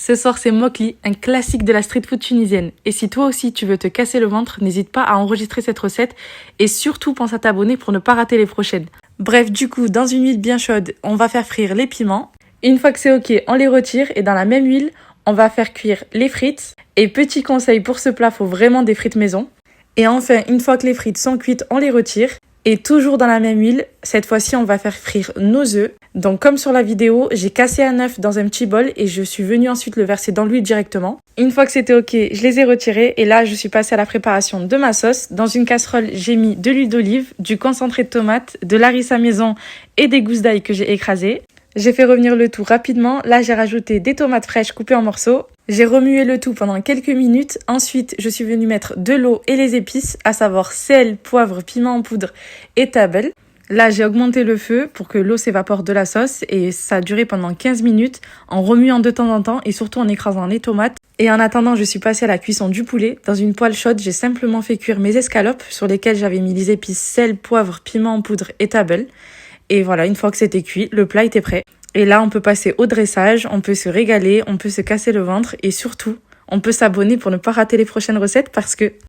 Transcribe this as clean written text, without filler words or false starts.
Ce soir, c'est Mokli, un classique de la street food tunisienne. Et si toi aussi tu veux te casser le ventre, n'hésite pas à enregistrer cette recette et surtout pense à t'abonner pour ne pas rater les prochaines. Bref, du coup, dans une huile bien chaude, on va faire frire les piments. Une fois que c'est ok, on les retire et dans la même huile, on va faire cuire les frites. Et petit conseil pour ce plat, faut vraiment des frites maison. Et enfin, une fois que les frites sont cuites, on les retire. Et toujours dans la même huile, cette fois-ci, on va faire frire nos œufs. Donc comme sur la vidéo, j'ai cassé un œuf dans un petit bol et je suis venue ensuite le verser dans l'huile directement. Une fois que c'était ok, je les ai retirés et là, je suis passée à la préparation de ma sauce. Dans une casserole, j'ai mis de l'huile d'olive, du concentré de tomate, de l'harissa maison et des gousses d'ail que j'ai écrasées. J'ai fait revenir le tout rapidement. Là, j'ai rajouté des tomates fraîches coupées en morceaux. J'ai remué le tout pendant quelques minutes. Ensuite, je suis venue mettre de l'eau et les épices, à savoir sel, poivre, piment en poudre et tabel. Là, j'ai augmenté le feu pour que l'eau s'évapore de la sauce et ça a duré pendant 15 minutes en remuant de temps en temps et surtout en écrasant les tomates. Et en attendant, je suis passée à la cuisson du poulet. Dans une poêle chaude, j'ai simplement fait cuire mes escalopes sur lesquelles j'avais mis les épices sel, poivre, piment en poudre et tabel. Et voilà, une fois que c'était cuit, le plat était prêt. Et là, on peut passer au dressage, on peut se régaler, on peut se casser le ventre et surtout, on peut s'abonner pour ne pas rater les prochaines recettes parce que